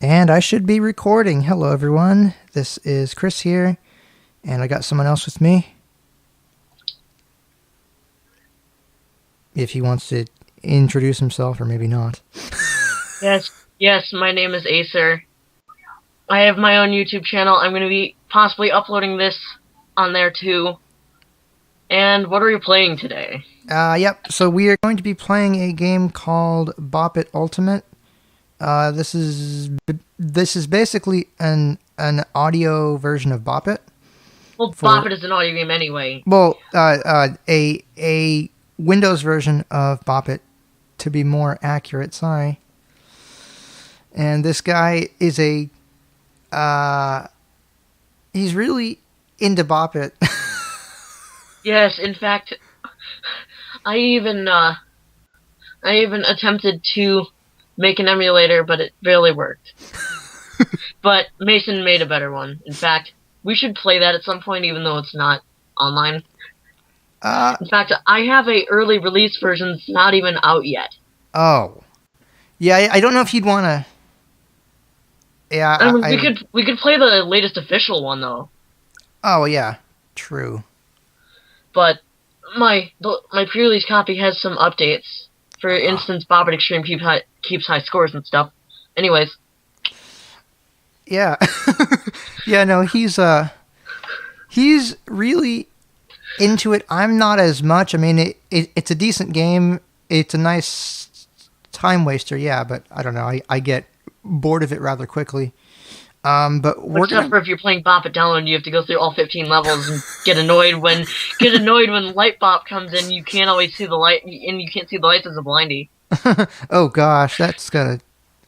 And I should be recording. Hello, everyone. This is Chris here, and I got someone else with me. If he wants to introduce himself, or maybe not. Yes, my name is Acer. I have my own YouTube channel. I'm going to be possibly uploading this on there too. And what are we playing today? Yep, so we are going to be playing a game called Bop It Ultimate. This is basically an audio version of Bop It. Well, Bop It is an audio game anyway. Well, a Windows version of Bop It, to be more accurate. Sorry. And this guy is he's really into Bop It. Yes, in fact, I even attempted to make an emulator, but it barely worked. But Mason made a better one. In fact, we should play that at some point, even though it's not online. In fact, I have a early release version that's not even out yet. Oh, yeah. I don't know if you'd want to. Yeah, I mean, we could play the latest official one though. Oh yeah, true. But my pre-release copy has some updates. For instance, Bop It Extreme keeps high scores and stuff. Anyways. Yeah. Yeah, no, he's really into it. I'm not as much. I mean, it's a decent game. It's a nice time waster, yeah, but I don't know. I get bored of it rather quickly. But except for if you're playing Bop It Download and you have to go through all 15 levels and get annoyed when Light Bop comes in. You can't always see the light, and you can't see the lights as a blindy. Oh gosh, that's gotta.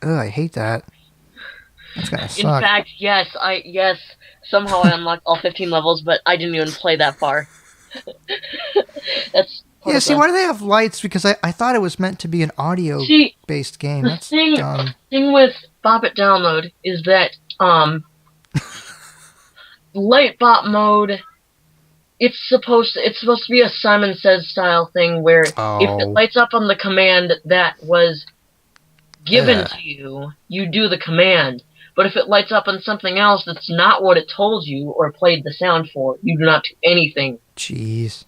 Oh, I hate that. That's gonna suck. In fact, yes. Somehow I unlocked all 15 levels, but I didn't even play that far. That's yeah. See, why do they have lights? Because I thought it was meant to be an audio-based game. That's dumb. The thing with Bop It Download is that Light Bop mode. It's supposed to be a Simon Says style thing where if it lights up on the command that was given to you, you do the command. But if it lights up on something else that's not what it told you or played the sound for, you do not do anything. Jeez.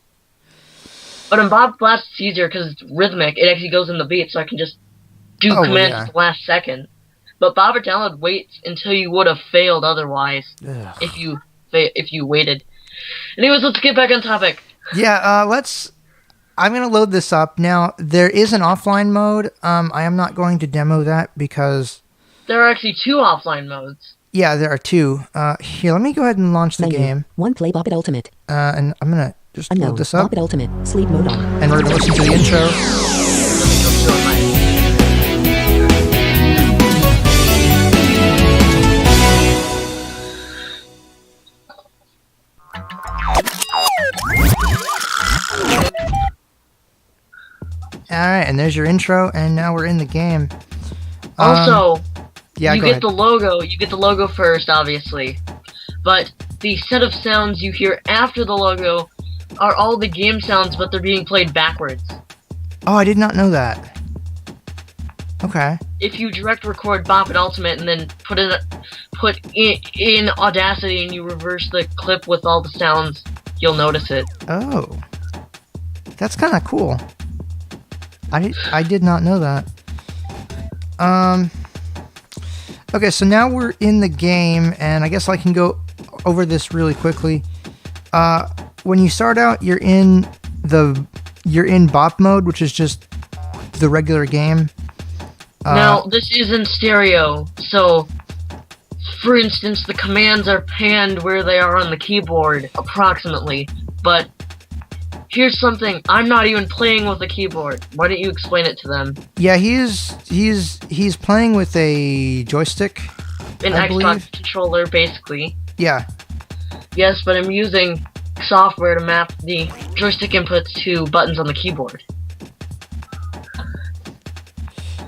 But in Bob Blast, it's easier because it's rhythmic. It actually goes in the beat, so I can just do commands at the last second. But Bop It Download waits until you would have failed otherwise if you waited. Anyways, let's get back on topic. Yeah, I'm going to load this up. Now, there is an offline mode. I am not going to demo that because... There are actually two offline modes. Yeah, there are two. Here, let me go ahead and launch the game. One, play Bop It Ultimate. And I'm going to just load this up. Bop It Ultimate. Sleep mode on. And we're going to listen to the intro. Alright, and there's your intro, and now we're in the game. Also, yeah, you get the logo. You get the logo first, obviously. But the set of sounds you hear after the logo are all the game sounds, but they're being played backwards. Oh, I did not know that. Okay. If you direct record Bop It Ultimate and then put it in Audacity and you reverse the clip with all the sounds, you'll notice it. Oh. That's kind of cool. I did not know that. Okay, so now we're in the game, and I guess I can go over this really quickly. When you start out, you're in Bop mode, which is just the regular game. Now, this is in stereo, so, for instance, the commands are panned where they are on the keyboard, approximately, but here's something, I'm not even playing with a keyboard. Why don't you explain it to them? Yeah, he's playing with a joystick, an Xbox controller, basically. Yeah. Yes, but I'm using software to map the joystick inputs to buttons on the keyboard.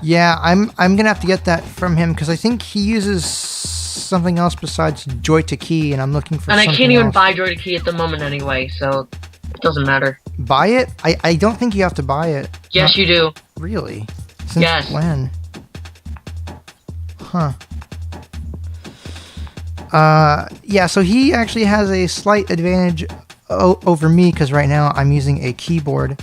Yeah, I'm gonna have to get that from him because I think he uses something else besides Joy to Key, and I'm looking for. And something I can't even else. buy Joy to Key at the moment anyway, so it doesn't matter. Buy it? I don't think you have to buy it. Yes, you do. Really? Since when? Huh. Yeah, so he actually has a slight advantage over me because right now I'm using a keyboard.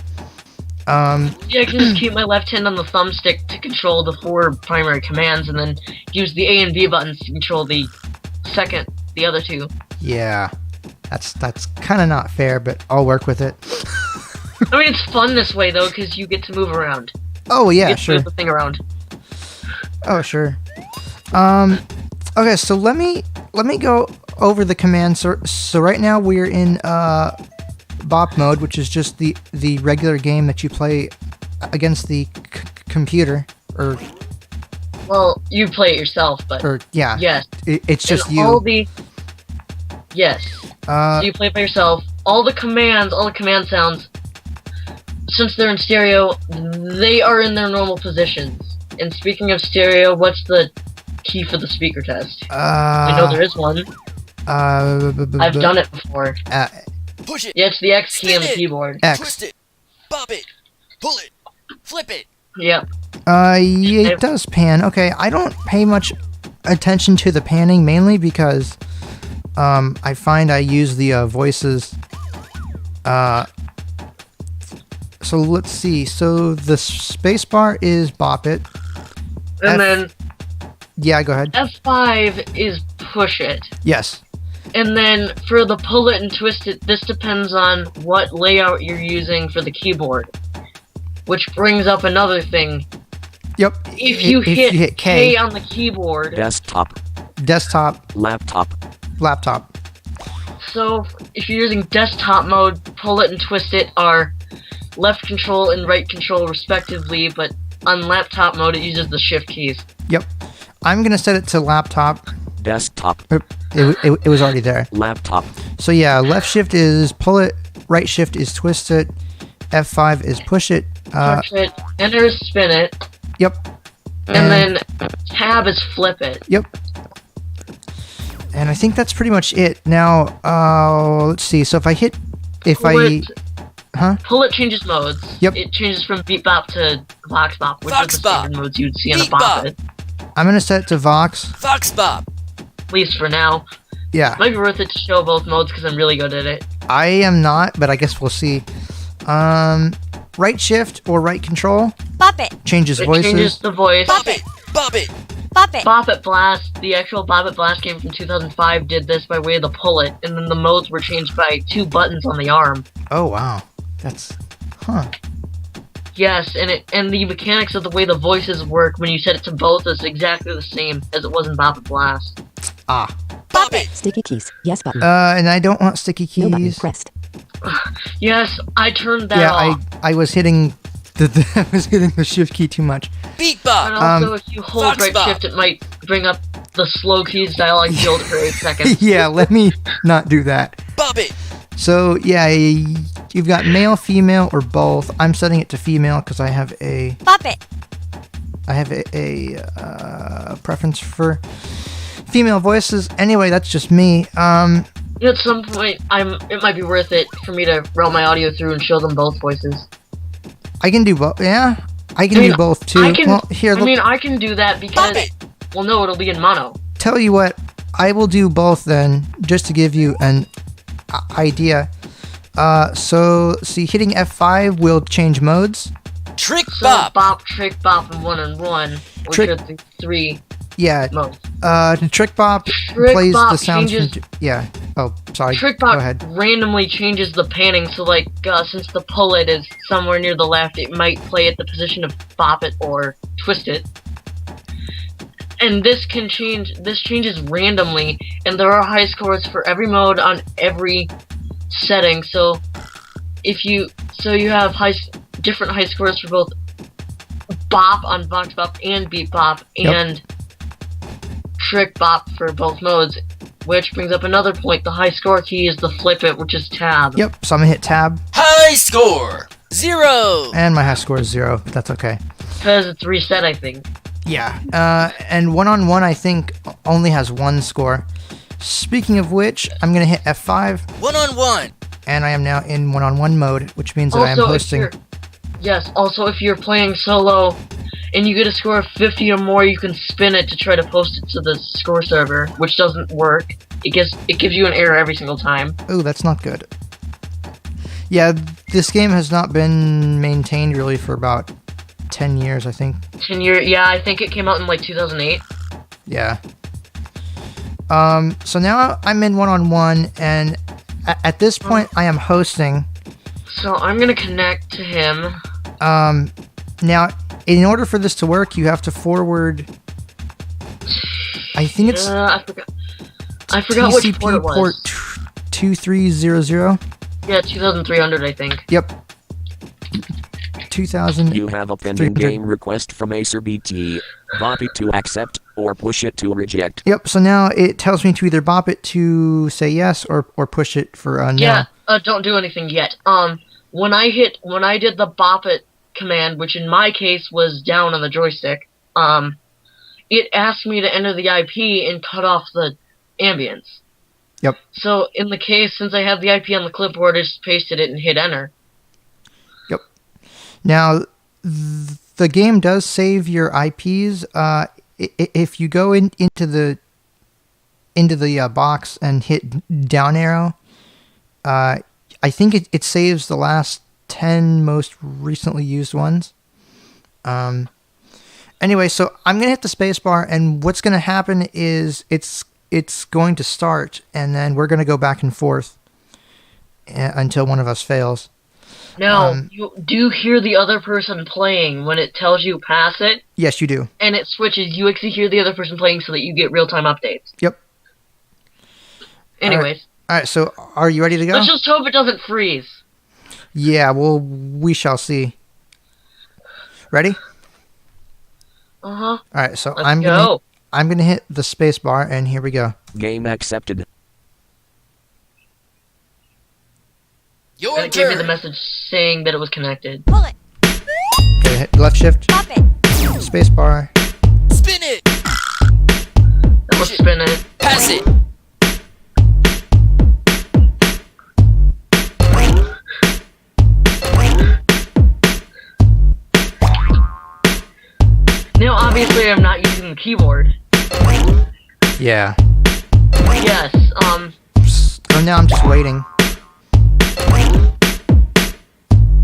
Yeah, I can just keep my left hand on the thumbstick to control the 4 primary commands, and then use the A and B buttons to control the other 2. Yeah, that's kind of not fair, but I'll work with it. I mean, it's fun this way though, because you get to move around. Oh yeah, you get to sure. move the thing around. Oh sure. Okay, so let me go over the commands. So right now we're in Bop mode, which is just the regular game that you play against the computer, or well, you play it yourself, but yeah, yes, it's just and you. Yes. So you play it by yourself. All the command sounds, since they're in stereo, they are in their normal positions. And speaking of stereo, what's the key for the speaker test? I know there is one. I've done it before. Push it. Yeah, it's the X key on the keyboard. X. Twist it. Bop it. Pull it. Flip it. Yep. Yeah, it does pan. Okay, I don't pay much attention to the panning, mainly because I find I use the voices. So let's see. So the spacebar is Bop It. And then yeah, go ahead. F5 is push it. Yes. And then for the pull it and twist it, this depends on what layout you're using for the keyboard. Which brings up another thing. Yep. If you hit K on the keyboard... Desktop. Laptop. So, if you're using desktop mode, pull it and twist it are left control and right control respectively, but on laptop mode it uses the shift keys. Yep. I'm going to set it to laptop. Desktop. It was already there. Laptop. So yeah, left shift is pull it, right shift is twist it, F5 is push it. Push it, enter is spin it. Yep. And then tab is flip it. Yep. And I think that's pretty much it. Now, let's see. So if I pull it changes modes. Yep. It changes from beat bop to vox bop, which are the Vox bop. standard modes you'd see on a Beat bop bop. it. I'm gonna set it to Vox. Fox Bop. At least for now. Yeah. Might be worth it to show both modes because I'm really good at it. I am not, but I guess we'll see. Right shift or right control Bop it. changes It voices. changes the voice. Bop it. Bop it. Bop it. Bop It Blast, the actual Bop It Blast game from 2005 did this by way of the pull it, and then the modes were changed by 2 buttons on the arm. Oh wow, that's Yes, and the mechanics of the way the voices work when you set it to both is exactly the same as it was in Bop It Blast. ah. Bop it. Sticky keys. Yes button. And I don't want sticky No button keys. pressed. Yes, I turned that Yeah, off. I was hitting I was hitting the shift key too much. Beat And Bop. also, if you hold Vox right Bop. shift, it might bring up the slow keys dialogue field for 8 seconds. Yeah, let me not do that. Bop it. So yeah, you've got male, female, or both. I'm setting it to female because I have a Bop it. preference for female voices. Anyway, that's just me. At some point, it might be worth it for me to route my audio through and show them both voices. I can do both. Yeah, I can do both too. I can, Well, here, look, I can do that because, Bop it. well, no, it'll be in mono. tell you what, I will do both then, just to give you an idea. So see, hitting F5 will change modes. Trick So Bop. bop, trick, bop, and one, which Trick- are the 3 Yeah, modes. the Trick Bop Trick plays Bop the sounds. changes- Yeah. Oh, sorry. Trick Go bop ahead. randomly changes the panning, so like, since the pull it is somewhere near the left, it might play at the position of bop it or twist it. And this changes randomly, and there are high scores for every mode on every setting, so you have different high scores for both bop on Vox Bop and beat bop, and trick bop for both modes, which brings up another point. The high score key is the flip it, which is tab. Yep. So I'm gonna hit Tab, High score. 0. and my high score is 0, but that's okay. Because it's reset, I think. Yeah. And one-on-one, I think, only has 1 score. Speaking of which, I'm gonna hit F5, 1-on-1. and I am now in one-on-one mode, which means that I am Also, hosting. also if you're playing solo and you get a score of 50 or more, you can spin it to try to post it to the score server, which doesn't work. It gives you an error every single time. Oh, that's not good. Yeah, this game has not been maintained really for about 10 years, I think. 10 years? Yeah, I think it came out in like 2008. Yeah. So now I'm in one-on-one, and at this point I am hosting. So I'm gonna connect to him. Now, in order for this to work, you have to forward. I think it's. I forgot which port it was. port 2300. Yeah, 2300, I think. Yep. 2000. You have a pending game request from Acer BT. Bop it to accept or push it to reject. Yep. So now it tells me to either bop it to say yes or push it for no. Yeah. Don't do anything yet. When I did the bop it command, which in my case was down on the joystick, it asked me to enter the IP and cut off the ambience. Yep. So in the case, since I have the IP on the clipboard, I just pasted it and hit enter. Yep. Now, the game does save your IPs. If you go into the box and hit down arrow, I think it saves the last 10 most recently used ones. Anyway, so I'm going to hit the spacebar, and what's going to happen is it's going to start, and then we're going to go back and forth until one of us fails. Now, you do hear the other person playing when it tells you pass it. Yes, you do. And it switches. You actually hear the other person playing so that you get real-time updates. Yep. Anyways. All right, so are you ready to go? Let's just hope it doesn't freeze. Yeah, well, we shall see. Ready? Uh-huh. All right, so Let's I'm go. gonna hit the space bar, and here we go. Game accepted. Your It gave me the turn. message saying that it was connected. Pull it. Okay, hit left shift, Bop it. space bar. Spin it. That was spin it. Pass it. Now, obviously, I'm not using the keyboard. Yeah. Yes, So now I'm just waiting.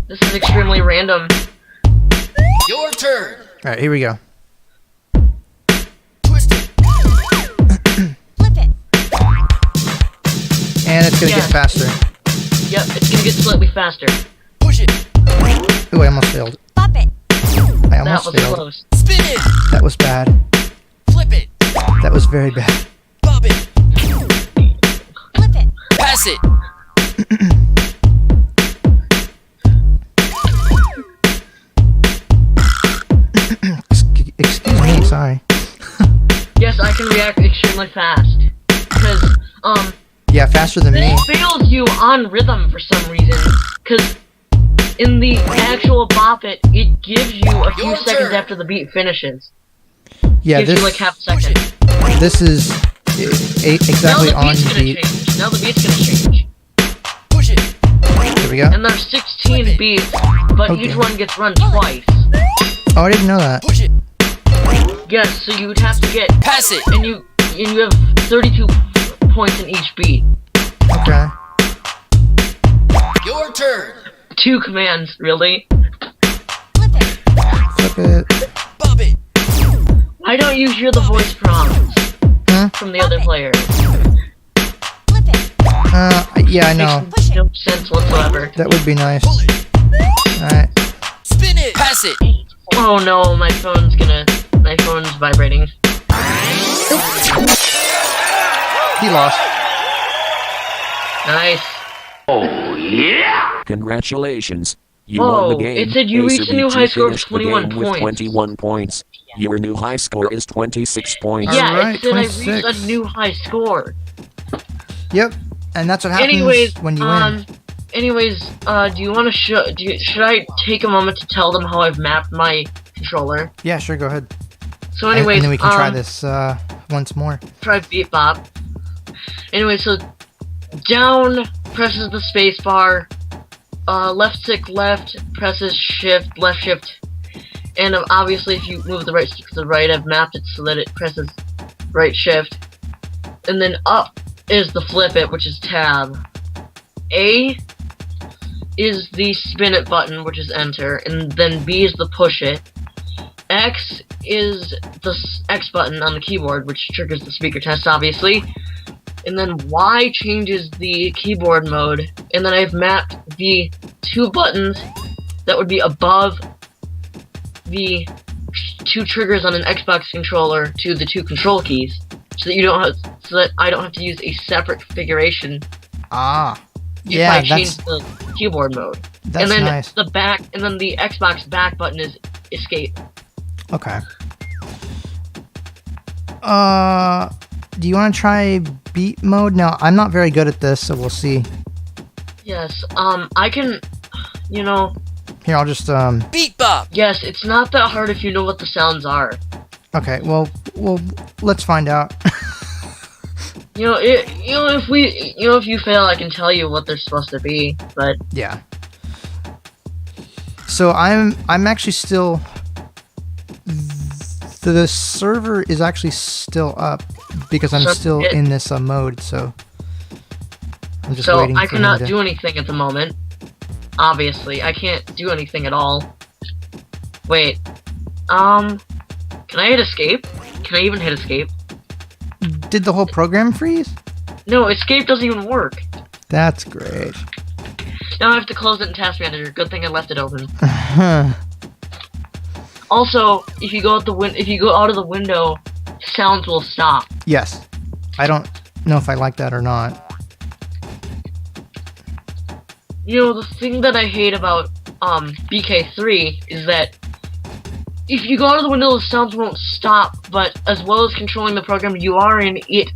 this is extremely random. Your turn. All right, here we go. Twist it. Flip it. And it's gonna Yeah. get faster. Yep, it's gonna get slightly faster. Push it. Ooh, I almost failed. Bop it. I That almost was failed. close. Spin it. That was bad. Flip it. That was very bad. Bop it. Flip it. Pass it. Excuse me, sorry. Yes, I can react extremely fast. Because, Yeah, faster than me. it fails you on rhythm for some reason. Because in the actual Bop It, it gives you a few Your seconds turn. after the beat finishes. Yeah, Gives you like half a second. this is exactly now the on beat's the gonna beat. change. Now the beat's gonna change. Push it. Here we go. And there's 16 beats, but Okay. each one gets run twice. Oh, I didn't know that. Push it. Yes, so you would have to get, Pass it. and you have 32 points in each beat. Okay. Your turn. 2 commands, really. Flip it. Flip it. Bop it. Why don't you hear the voice prompts Huh? from the other players? Flip it. Yeah, I know. Makes no sense whatsoever. That would be nice. Pull it. Alright. Spin it. Pass it. Oh no, my phone's vibrating. He lost. Nice. Congratulations. You Whoa, won the game. it said you Acer reached a new BT high score of finished the 21 game with points. 21 points. Your new high score is 26 points. Yeah, Alright, it said I 26. reached a new high score. Yep. And that's what happens Anyways, when you win. do you want to should I take a moment to tell them how I've mapped my controller? Yeah, sure, go ahead. So anyways, And then we can try this once more. try beat bop. Anyway, so down presses the space bar, left stick left presses shift, left shift, And obviously, if you move the right stick to the right, I've mapped it so that it presses right shift. And then up is the flip it, which is tab. A is the spin it button, which is enter. And then B is the push it. X is the X button on the keyboard, which triggers the speaker test, obviously. And then Y changes the keyboard mode. And then I've mapped the 2 buttons that would be above the 2 triggers on an Xbox controller to the 2 control keys, so that I don't have to use a separate configuration. Ah, If yeah, I change the keyboard mode. that's And then nice. the back, and then the Xbox back button is escape. Okay. Do you want to try beat mode? Now, I'm not very good at this, so we'll see. Yes. I can. You know. Here, I'll just Beat Bop. Yes, it's not that hard if you know what the sounds are. Okay, well, let's find out. If you fail, I can tell you what they're supposed to be. But Yeah. So I'm actually still. The server is actually still up because I'm still in this mode. So I'm just so waiting. I for him cannot to... do anything at the moment. Obviously, I can't do anything at all. Wait. Can I hit escape? Can I even hit escape? Did the whole program freeze? No, escape doesn't even work. That's great. Now I have to close it in Task Manager. Good thing I left it open. Also, if you go out of the window, sounds will stop. Yes. I don't know if I like that or not. You know, the thing that I hate about BK3 is that if you go out of the window, the sounds won't stop, but as well as controlling the program you are in, it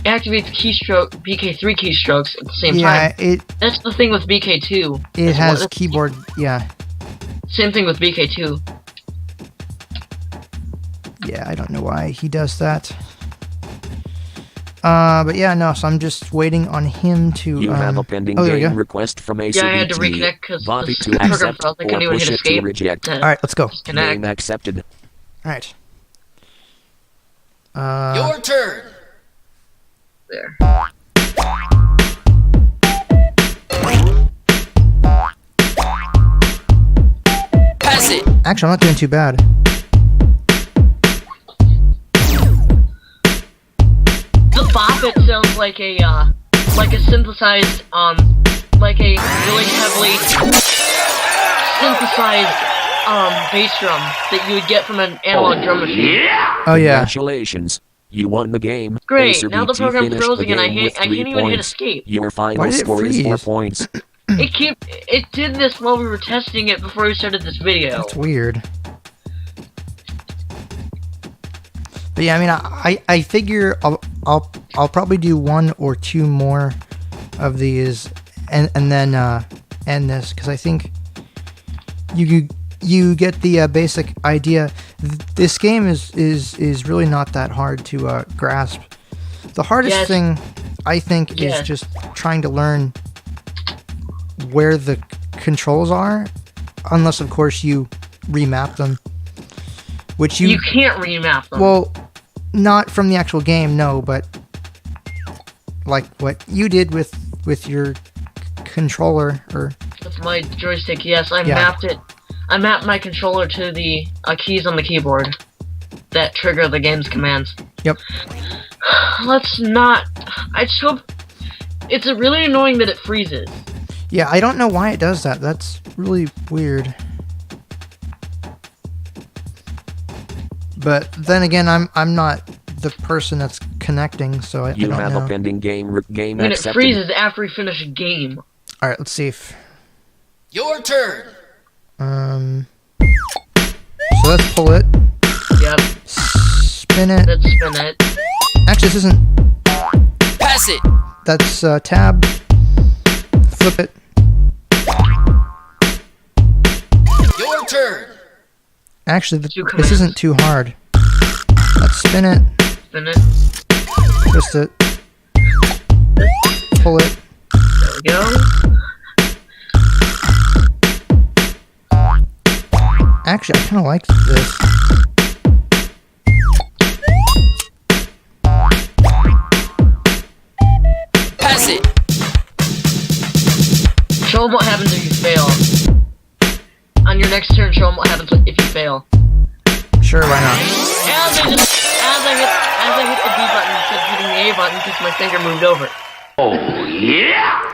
activates BK3 keystrokes at the same time. Yeah, That's the thing with BK2. it has keyboard. Yeah. Same thing with BK2. Yeah, I don't know why he does that. But yeah, no, so I'm just waiting on him to... You have a pending oh, there we game go. request from ACBT. Yeah, I had to reconnect because Bop it the to program accept froze. I couldn't or even push hit it to escape. reject. Alright, let's go. Game accepted. Alright. Your turn. There. Pass it. Actually, I'm not doing too bad. The Bop It sounds like a synthesized, like a really heavily synthesized, bass drum that you would get from an analog drum machine. Oh yeah. Congratulations. You won the game. Great, now the ACBT program finished froze the again. I game with can't 3 even hit points. escape. Your Why final did it score is 4 freeze? points. It did this while we were testing it before we started this video. That's weird. But yeah, I mean, I figure I'll probably do 1 or 2 more of these, and then end this, because I think you get the basic idea. This game is really not that hard to grasp. The hardest thing, I think, is just trying to learn where the controls are, unless of course you remap them, which You can't remap them. well, not from the actual game, no, but like what you did with your controller, or With my joystick, yes, I Yeah. mapped it. I mapped my controller to the keys on the keyboard that trigger the game's commands. Yep. Let's not. I just hope. It's really annoying that it freezes. Yeah, I don't know why it does that. That's really weird. But then again, I'm not the person that's connecting, so I You don't have know. a pending game. Game And it accepted. freezes after we finish a game. All right, let's see if Your turn. so let's pull it, Yep, spin it. let's spin it. Actually, this isn't. Pass it. That's tab. Flip it. Your turn. Actually, Two this commands. isn't too hard. Let's spin it. Spin it. Twist it. Pull it. There we go. Actually, I kind of like this. Pass it. Show them what happens if you fail. On your next turn, show them what happens if you fail. Sure, why not? As I hit the B button instead of hitting the A button because my finger moved over.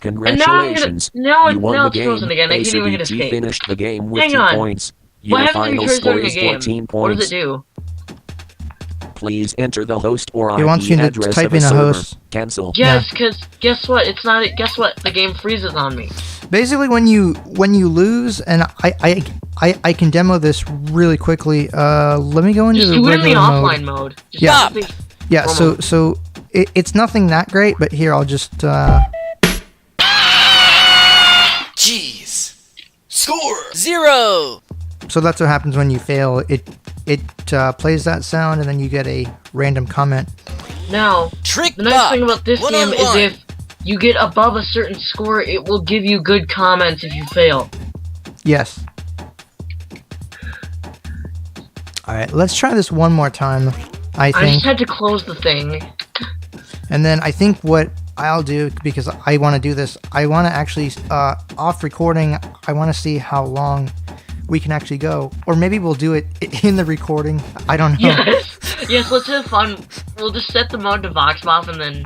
Congratulations. Now you won the it's frozen game. again. I can't even hit ACBT escape. finished the game with Hang 2 on. points. What Your happens if you final try score starting a is game? 14 What does points. it do? Please enter the host or He wants IP you to address type of a in a server. host. Cancel. Yes, because guess what? It's not. Guess what? The game freezes on me. Basically, when you lose, and I can demo this really quickly. Let me go into Just the do it in the regular offline mode. Just Yeah. do it. Yeah. Normal. So it's nothing that great, but here I'll just. Jeez. Score 0. So that's what happens when you fail. It plays that sound, and then you get a random comment. Now, Trick the nice Bop. thing about this game is 1-on-1. if you get above a certain score, it will give you good comments if you fail. Yes. All right, let's try this one more time. I I think, just had to close the thing. and then I think what I'll do, because I want to do this, I want to actually off recording. I want to see how long we can actually go, or maybe we'll do it in the recording. I don't know. Yes, yes. Let's have fun. We'll just set the mode to Vox Bop and then.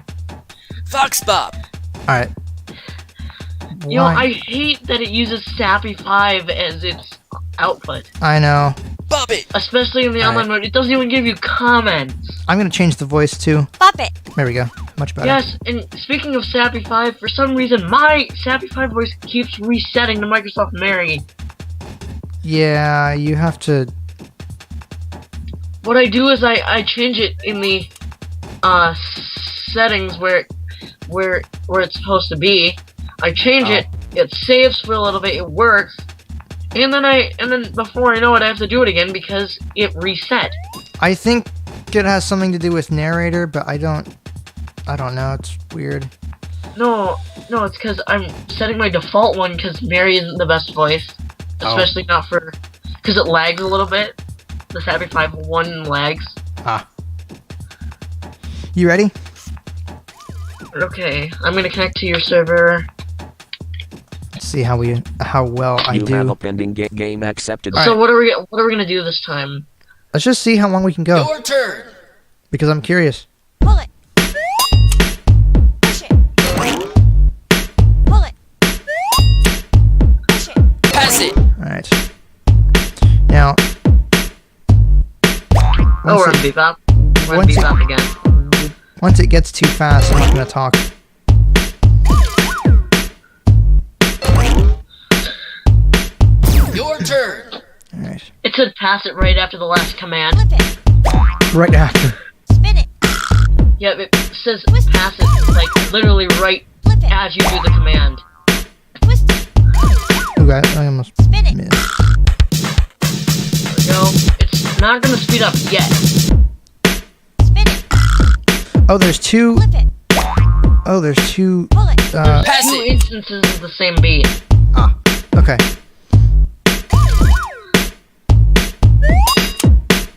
Fox Bop. All right. You know, Why- I hate that it uses Sappy 5 as its output, I know. Bop it. especially in the All online mode. It doesn't even give you comments. I'm gonna change the voice too. Bop it. There we go. Much better. Yes, and speaking of Sappy 5, for some reason my Sappy 5 voice keeps resetting to Microsoft Mary. Yeah, you have to. What I do is I change it in the settings where it's supposed to be. I change it saves for a little bit, it works, and then before I know it I have to do it again because it reset. I think it has something to do with narrator, but I don't know. It's weird. No, it's because I'm setting my default one because Mary isn't the best voice. Especially not for... because it lags a little bit. The Sappy 5 1 lags. You ready? Okay, I'm gonna connect to your server. Let's see how well I You have do. a pending game accepted. So what are we gonna do this time? Let's just see how long we can go, Your turn. because I'm curious. Pull it. Push it. Pull it. Push it. Pass it. All right. Now. Oh, we're on Once it, Bebop. We're on once it- Bebop again. once it gets too fast, I'm not gonna talk. Your turn. All right. It said pass it right after the last command. Flip it. Right after. Spin it. Yeah, it says pass it, like, literally right Flip it. as you do the command. Twist it. Ooh, I almost Spin it. missed. There we go. It's not gonna speed up yet. Spin it. Oh, there's two. Flip it. Oh, there's two. Pull it. Pass Two it. instances of the same beat. Okay.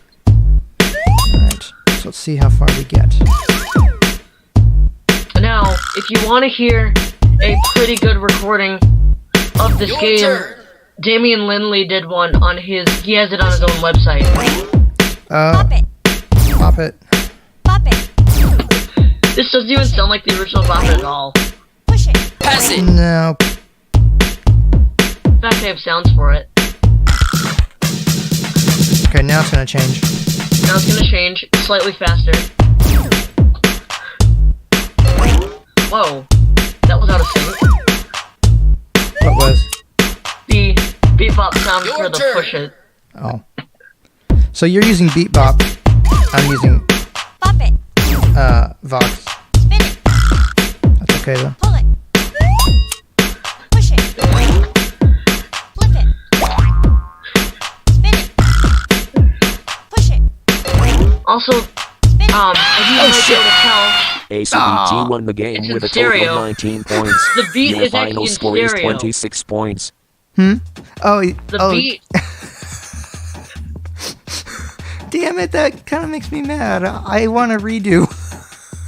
All right. So let's see how far we get. Now, if you want to hear a pretty good recording of this Your game, turn. Damian Lindley did one on he has it on his own website. Bop it. Pop it. Bop it. This doesn't even sound like the original Bop It at all. Push it. Pass it. No. In fact, I have sounds for it. Okay, now it's gonna change. Now it's gonna change slightly faster. Whoa, that was out of sync. What was? The bebop sound Your for the turn. push it. Oh. So you're using Beat Bop. I'm using Bop it. Vox. Spin it. That's okay though. Pull it. Push it. Flip it. Spin it. Push it. Also, Spin it. as you might be able to tell, ACBT won the game It's in with a total stereo. of 19 points. the beat Your is final actually in score is stereo. 26 points. Oh. The oh. beat, Damn it, that kind of makes me mad. I want to redo.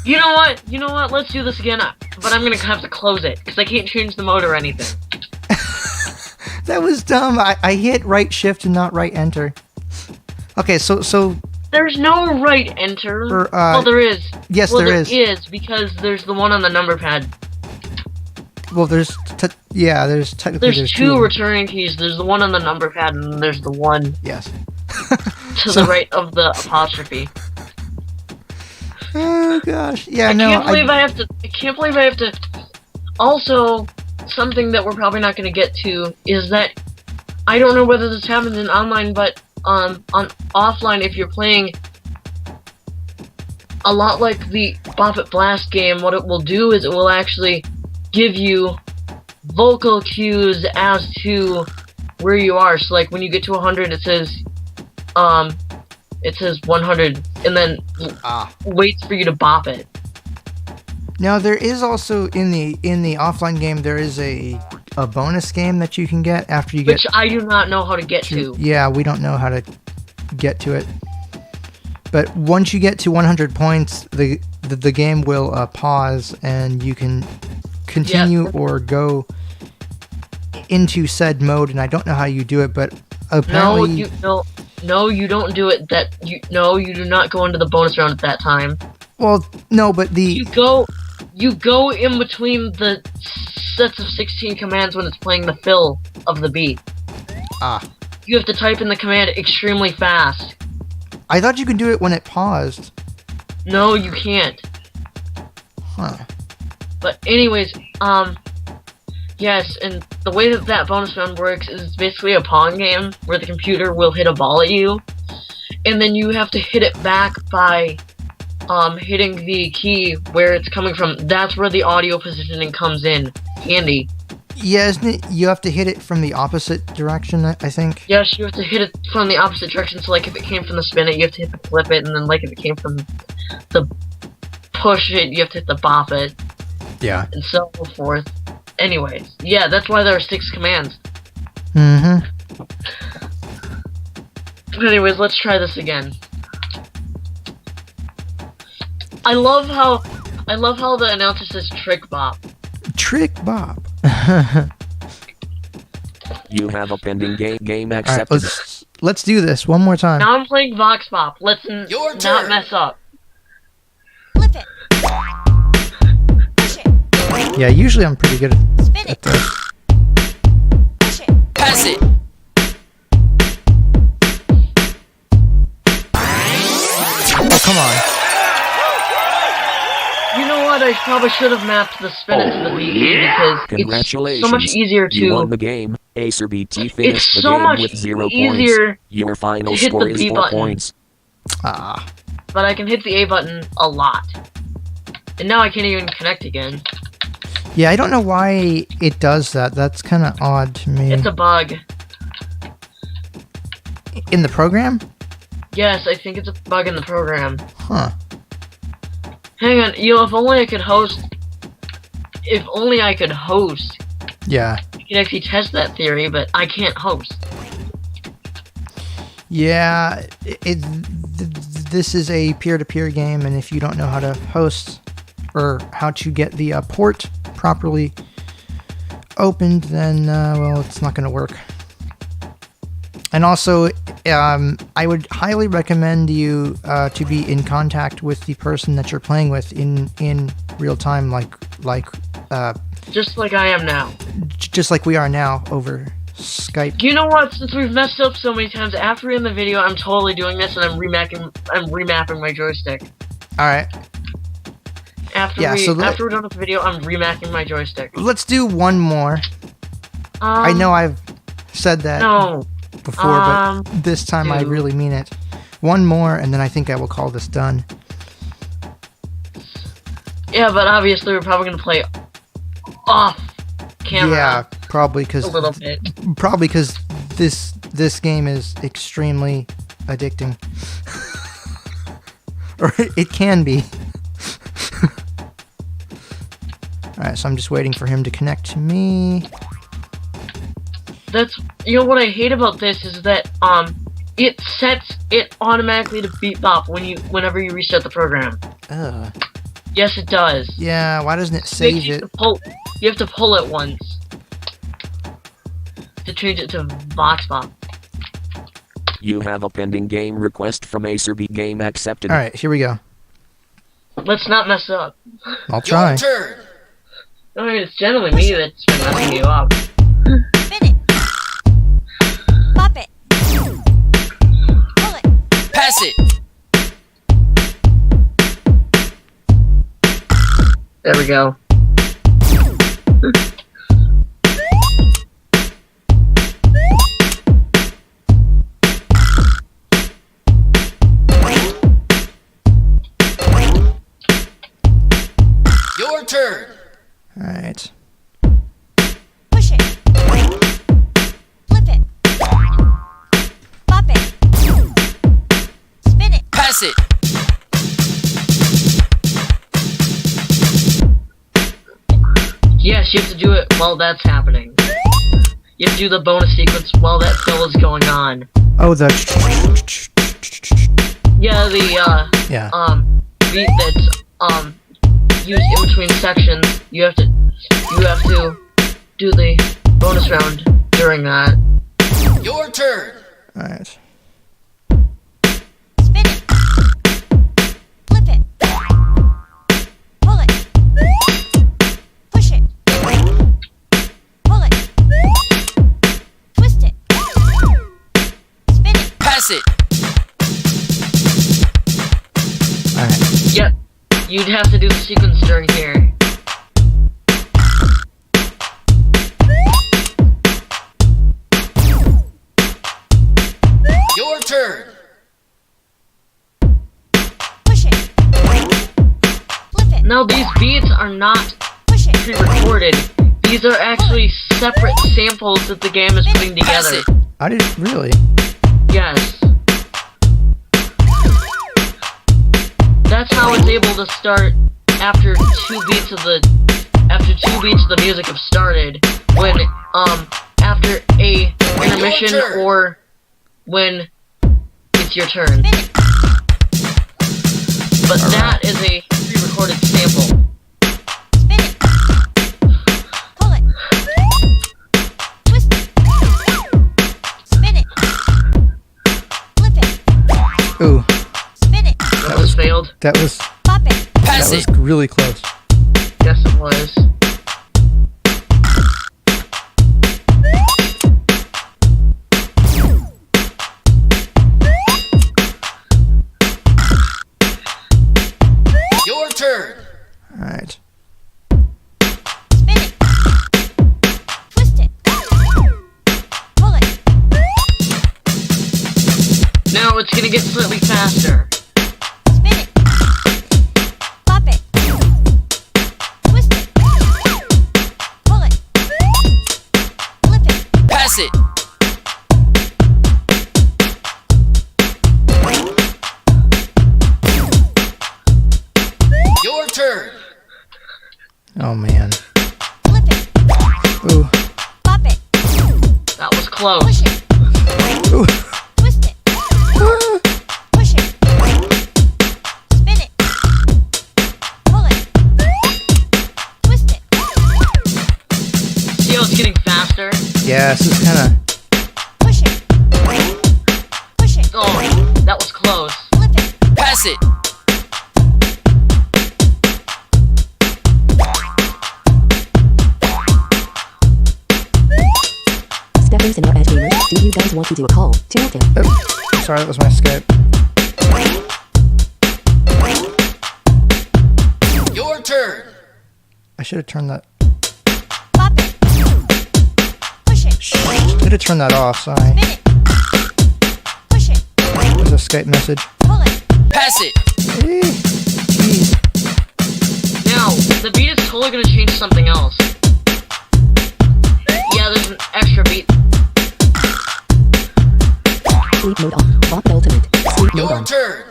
You know what? You know what? Let's do this again. But I'm gonna have to close it because I can't change the mode or anything. That was dumb. I hit right shift and not right enter. Okay, so There's no right enter. Well, there is. Yes, well, there is. There is because there's the one on the number pad. Well, there's technically There's two returning keys. There's the one on the number pad, and then there's the one Yes. to the right of the apostrophe. Oh gosh. Yeah, I no. can't believe I have to. Also, something that we're probably not going to get to is that I don't know whether this happens in online, but on offline, if you're playing a lot like the Bop It Blast game, what it will do is it will actually give you vocal cues as to where you are. So, like when you get to 100, it says 100, and then waits for you to bop it. Now there is also in the offline game there is a bonus game that you can get after you get. Which I do not know how to get to. Yeah, we don't know how to get to it. But once you get to 100 points, the game will pause and you can continue or go into said mode. And I don't know how you do it, but apparently No, you don't do it. You do not go into the bonus round at that time. Well, no, but you go in between the sets of 16 commands when it's playing the fill of the beat. You have to type in the command extremely fast. I thought you could do it when it paused. No, you can't. Huh. But anyways, yes, and the way that bonus round works is it's basically a Pong game where the computer will hit a ball at you, and then you have to hit it back by hitting the key where it's coming from. That's where the audio positioning comes in handy. Yeah, isn't it? You have to hit it from the opposite direction, I think. Yes, you have to hit it from the opposite direction. So, like, if it came from the spin it, you have to hit the flip it, and then, like, if it came from the push it, you have to hit the bop it. Yeah. And so forth. Anyways, yeah, that's why there are 6 commands. Mm-hmm. Anyways, let's try this again. I love how the announcer says trick bop. Trick bop. You have a pending game All accepted. right, let's do this one more time. Now I'm playing Vox Bop. Let's Your not turn. mess up. Flip it. Push it. Yeah, usually I'm pretty good Spin at it. this. Push it. Pass it. Oh, come on. You know what? I probably should have mapped the spin it to the beat because it's Congratulations. so much easier You won to. the game. Acer BT finished It's the so game much with 0 easier points. Your final to hit score the is B 4 button. points. But I can hit the A button a lot. And now I can't even connect again. Yeah, I don't know why it does that. That's kind of odd to me. It's a bug. In the program? Yes, I think it's a bug in the program. Huh. Hang on, if only I could host. If only I could host. Yeah. I could actually test that theory, but I can't host. Yeah, this is a peer-to-peer game, and if you don't know how to host or how to get the port properly opened, then, well, it's not going to work. And also, I would highly recommend you to be in contact with the person that you're playing with in real time, Just like I am now. just like we are now over Skype. You know what? Since we've messed up so many times, after we end the video, I'm totally doing this, and I'm remapping my joystick. All right, After we're done with the video, I'm remapping my joystick. let's do one more. I know I've said that No. before, but this time I two. really mean it. One more, and then I think I will call this done. Yeah, but obviously we're probably gonna play off camera. Yeah, probably because A little bit. this game is extremely addicting, or it can be. All right, so I'm just waiting for him to connect to me. That's what I hate about this is that it automatically to beat bop whenever you restart the program. Ugh. Yes, it does. Yeah, why doesn't it save You it? have to pull it once to change it to Vox Bop. You have a pending game request from AcerB. Game accepted. Alright, here we go. Let's not mess up. I'll try. Your turn. I mean, it's generally me that's been messing you up. Spin it. Bop it. Pull it. Pass it. There we go. Your turn. Alright. Push it. Flip it. Bop it. Spin it. Pass it. Yes, you have to do it while that's happening. You have to do the bonus sequence while that fill is going on. Oh, the... Yeah, the Yeah. beat that's used in between sections. You have to do the bonus round during that. Your turn. Alright. Spin it. Flip it. Pull it. Push it. Pull it. Twist it. Spin it. Pass it. Alright. Yep, you'd have to do the sequence during here. Your turn. Push it. Flip it. Now these beats are not Push it. pre-recorded. These are actually separate samples that the game is putting Pass together. it. I didn't really. Yes. That's how it's able to start after two beats of the music have started. When after a intermission turn. or when it's your turn. Spin it. But that is a pre-recorded sample. Spin it. Pull it. Twist it. Spin it. Flip it. Ooh, Spin it. That was failed. that was Bop it. Pass that it. was really close. Yes, it was. Your turn. Alright. Spin it. Twist it. Pull it. Now it's gonna get slightly faster. Spin it. Bop it. Twist it. Pull it. Flip it. Pass it. Your turn. Oh man. Flip it. Ooh. Bop it. That was close. Push it. Ooh. Twist it. Push it. Spin it. Pull it. Twist it. See how it's getting faster? Yeah, this is kinda... Push it. Push it. Oh, that was close. Flip it. Pass it. Steppers and RS gamers, do you guys want to do a call to them? Oh, sorry, that was my Skype. Your turn. I should have turned that... Bop it. Push it. Should have turned that off, sorry. Spin it. Push it. There's a Skype message. Pull it. Pass it. Jeez. Now, the beat is totally gonna change to something else. Yeah, there's an extra beat. Sleep mode on. Bop ultimate. Sleep mode Your on. turn.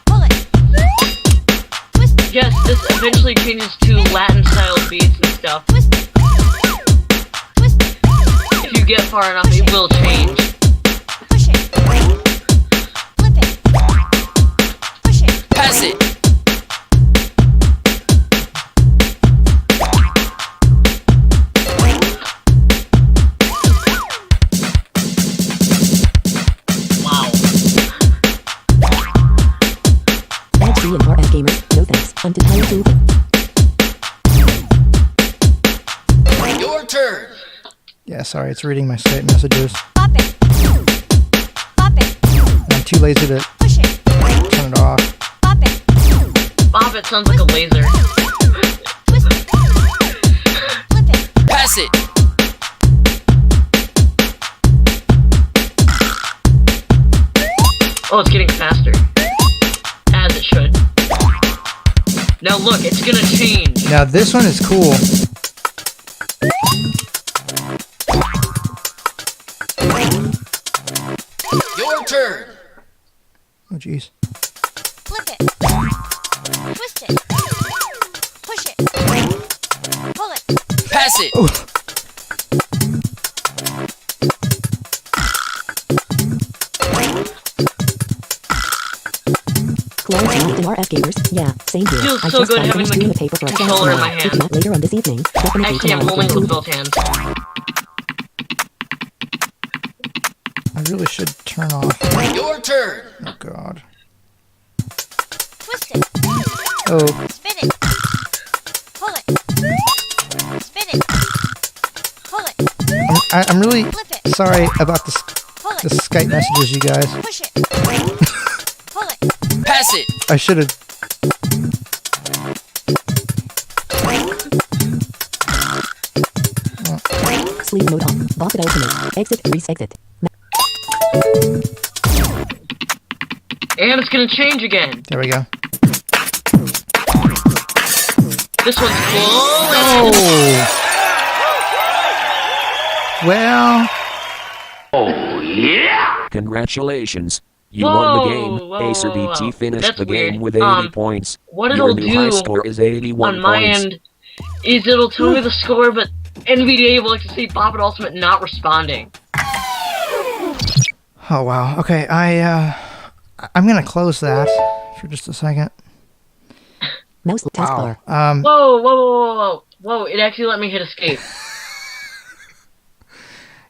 Pull it. Twist it. Yes, this eventually changes to Latin style beats and stuff. Twist it. Twist it. If you you get far enough, it will change. Push it. Flip it. Push it. Pass it. Wow. Bad C and RF gamers, no thanks. I'm too tired to open. Your turn. Yeah, sorry, it's reading my Skype messages. Bop it. Bop it. I'm too lazy to Push it. turn it off. Bop it. Bop It sounds like a laser. Twist it. Flip it. Pass it. Oh, it's getting faster. As it should. Now look, it's gonna change. Now this one is cool. Your turn. Oh jeez. Flip it. Twist it. Push it. Pull it. Pass it. Oh. Clarence and RF gamers, yeah, same here. Feels I so just good got having finished the doing the paper for a class controller in tomorrow. my If hand. not later on this evening, definitely Actually, I'm come holding on. it with both hands. I really should turn off. Your turn. Oh god. Twist it. Oh, Spin it. Pull it. Spin it. Pull it. I'm really Flip it. sorry about this Pull it. the Skype messages, you guys. Push it. Pull it. Pass it. I should have. Sleep mode on. Bop it ultimate. Exit, exit. And it's gonna change again. There we go. This one's cool. Oh. Well, Congratulations. You won the game. Whoa, Acer whoa, whoa. BT finished That's the game weird. with 80 points. What Your it'll new high do score is 81 on my points. end is it'll tell me the score, but NVDA will like to see Bop It Ultimate not responding. oh wow. Okay, I'm gonna close that for just a second. Mouse taskbar. Wow. Whoa, whoa, whoa, whoa, whoa, whoa! It actually let me hit escape.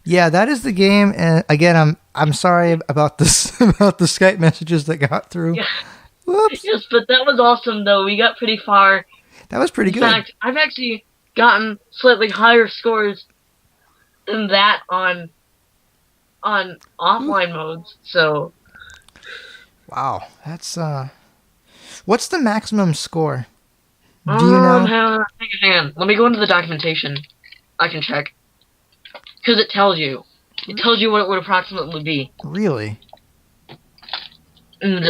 Yeah, that is the game. And again, I'm sorry about this about the Skype messages that got through. Yeah. Whoops. Yes, but that was awesome though. We got pretty far. That was pretty In good. fact, I've actually gotten slightly higher scores than that on offline modes. So Wow, that's what's the maximum score? Do you know? hang on. Let me go into the documentation. I can check. Because it tells you. It tells you what it would approximately be. Really? And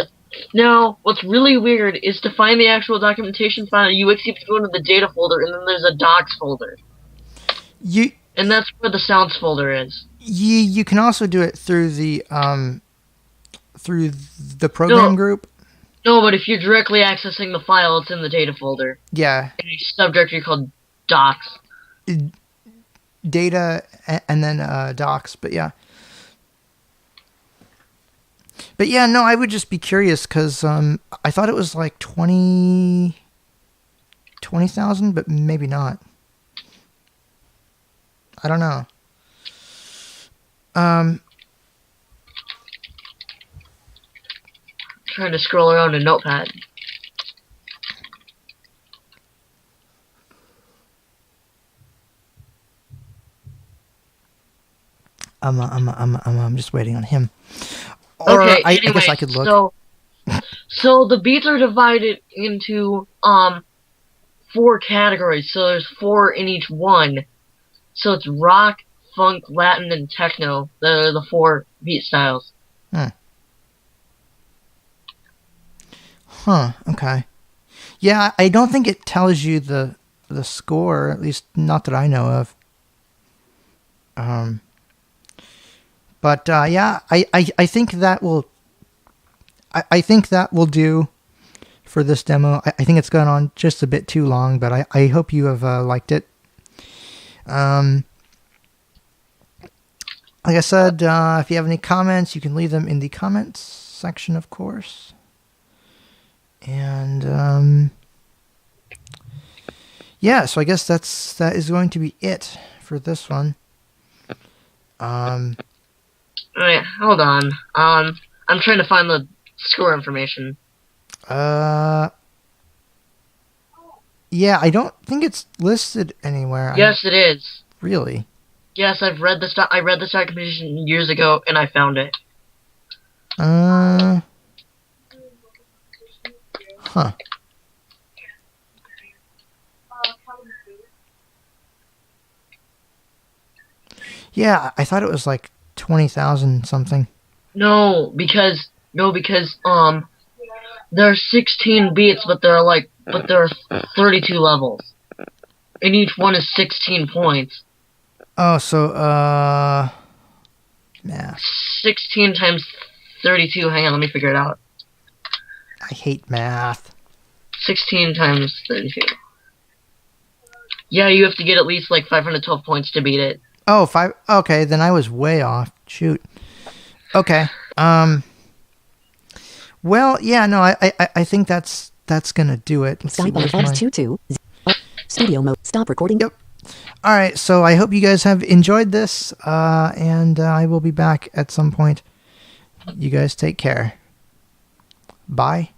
now, what's really weird is to find the actual documentation file, you actually have to go into the data folder, and then there's a docs folder. And that's where the sounds folder is. You can also do it through the program No. group. No, but if you're directly accessing the file, it's in the data folder. Yeah, In a subdirectory called docs. data and then docs. But yeah. No, I would just be curious because I thought it was like 20,000, but maybe not. I don't know. Trying to scroll around a notepad. I'm just waiting on him. Or Okay, I anyway, guess I could look. So the beats are divided into 4 categories. So there's 4 in each one. So it's rock, funk, Latin, and techno. They're the 4 beat styles. Huh, okay. Yeah, I don't think it tells you the score, at least not that I know of. But yeah, I think that will I think that will do for this demo. I think it's gone on just a bit too long, but I hope you have liked it. Like I said, if you have any comments, you can leave them in the comments section, of course. And yeah, so I guess that is going to be it for this one. Alright, hold on. I'm trying to find the score information. Yeah, I don't think it's listed anywhere. Yes, it is. Really? Yes, I read the start competition years ago, and I found it. Huh. Yeah, I thought it was like 20,000 something. No, because there are 16 beats, but there are 32 levels, and each one is 16 points. Oh, so math. 16 times 32. Hang on, let me figure it out. I hate math. 16 times 32. Yeah, you have to get at least like 512 points to beat it. Oh, 5. Okay, then I was way off. Shoot. Okay. Well, yeah, no, I think that's gonna do it. Let's see, Skype on where's my- X22. Studio mode. Stop recording. Yep. All right, so I hope you guys have enjoyed this, and I will be back at some point. You guys take care. Bye.